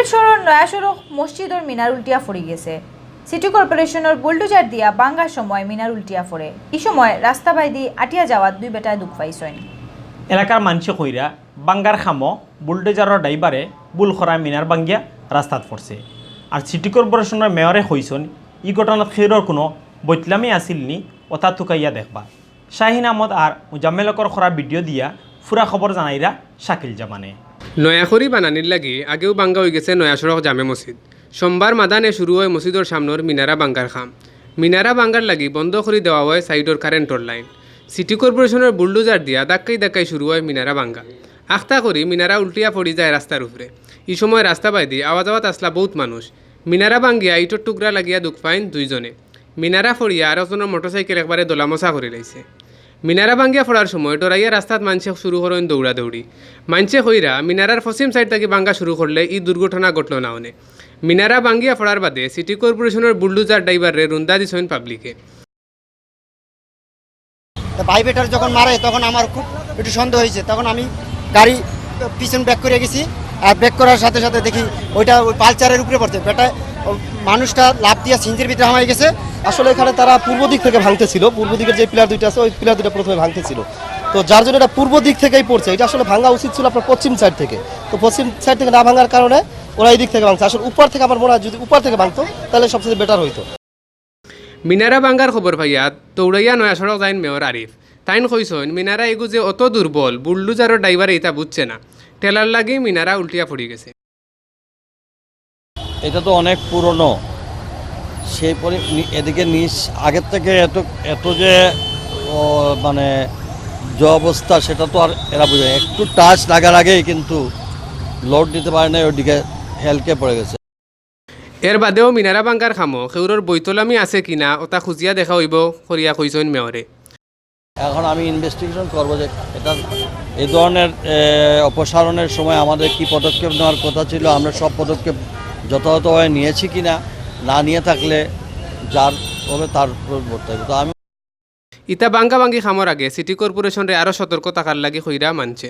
সিলেট শহরের নয়াসড়ক মসজিদের মিনার উল্টিয়া পড়ে গেছে। সিটি কর্পোরেশনের বুলডোজার দিয়া বাঙ্গার সময় মিনার উল্টিয়া পড়ে। এই সময় রাস্তা বাইদি আটিয়া যাওয়ার দুই বেটায় দুঃখ পাইছেন। এলাকার মানুষ কইরা বাঙ্গার খামো বুলডোজারের ড্রাইভারে বুল খরা মিনার বাঙ্গিয়া রাস্তাত পড়ছে। আর সিটি কর্পোরেশনের মেয়রে কইছেন ই ঘটনাত খেরর কোনো বৈতলামি আসিল নি ওটা থুকাইয়া দেখবা। শাহিন আহমদ আর মুজাম্মেলকর খরা ভিডিও দিয়া ফুরা খবর জানাইরা শাকিল জামানে। নয়াখড়ি বানানির লাগি আগেও বাঙ্গা হয়ে গেছে নয়াসড়ক জামে মসজিদ। সোমবার মাদানে শুরু হয় মসজিদের সামনের মিনারা বাঙ্গার খাম। মিনারা বাঙ্গার লাগি বন্ধ করে দেওয়া হয় সাইডর কারেন্টর লাইন। সিটি কর্পোরেশনের বুলডোজার দিয়া ধাক্কাই শুরু হয় মিনারা বাঙ্গা। আখতা করি মিনারা উল্টিয়া পড়ি যায় রাস্তার উপরে। এই সময় রাস্তা বাইদি আওয়াজ আসলা বহুত মানুষ। মিনারা বাঙ্গিয়া ইটর টুকরা লাগিয়া দুঃখ পাইন দুইজনে। মিনারা ফড়িয়া আর একজনের মোটরসাইকেল একবারে দোলামশা করে লাইছে। মিনারা বাঙ্গিয়া ফোড়ার সময় ডরাইয়া রাস্তাত মানুষে শুরু করেন দৌড়াদৌড়ি। মানুষে কইরা মিনারার পশ্চিম সাইড থেকে বাঙ্গা শুরু করলে এই দুর্ঘটনা ঘটল না অনে। মিনারা বাঙ্গিয়া ফোড়ার বাদে সিটি কর্পোরেশনের বুলডোজার ড্রাইভারে রুন্দা দিছেন পাবলিকে। ভাইবেটার যখন মারে তখন আমার খুব একটু সন্দেহ হয়েছে। তখন আমি গাড়ি পিছন ব্যাক করে গেছি। আর ব্যাক করার সাথে সাথে দেখি ওইটা ওই পালচারের উপরে পড়ছে। বেটায় মানুষটা লাফ দিয়া সিঞ্জের ভিতরে হামাই গেছে। আসলে এখানে তারা পূর্ব দিক থেকে ভাঙতেছিল। পূর্ব দিকের যে পিলার দুইটা আছে ওই পিলার দুইটা প্রথমে ভাঙতেছিল। তো যার জন্য এটা পূর্ব দিক থেকেই পড়ছে। এটা আসলে ভাঙা উচিত ছিল আপনার পশ্চিম সাইড থেকে। তো পশ্চিম সাইড থেকে না ভাঙার কারণে ওরা এই দিক থেকে ভাঙছে। আসলে উপর থেকে আমার মনে হয় যদি উপর থেকে ভাঙতো তাহলে সবচেয়ে বেটার হইতো। মিনারা বাঙ্গার খবর পাইয়া দৌড়াইয়া নয়াসড়ক যাইন মেয়র আরিফ। তাইন কইসন মিনারা এগু যে অত দুর্বল বুলডোজারের ড্রাইভারে এটা বুঝছে না। টেলার লাগি মিনারা উল্টিয়া পড়ে গেছে। এটা তো অনেক পুরনো, সেই এদিকে নিচ আগের থেকে এত যে মানে যে অবস্থা সেটা তো আর এরা বোঝে। একটু টাচ লাগার আগেই কিন্তু লোড দিতে পারে না, ওইদিকে হেলকে পড়ে গেছে। এর বাদেও মিনারা বাঙ্গার খামো খেউরর বৈতলামি আছে কিনা ওটা খুঁজিয়া দেখা হইব করিয়া কইসন মেয়রে। এখন আমি ইনভেস্টিগেশন করবো যে এটা এই ধরনের অপসারণের সময় আমাদের কি পদক্ষেপ নেওয়ার কথা ছিল, আমরা সব পদক্ষেপ যথাযথভাবে নিয়েছি কিনা, না নিয়ে থাকলে যার হবে তার উপর বলতে হবে। তো আমি ইতা বাঙ্গা বাঙ্গি খামর আগে সিটি কর্পোরেশনের আরও সতর্ক থাকার লাগে কইরা মানছে।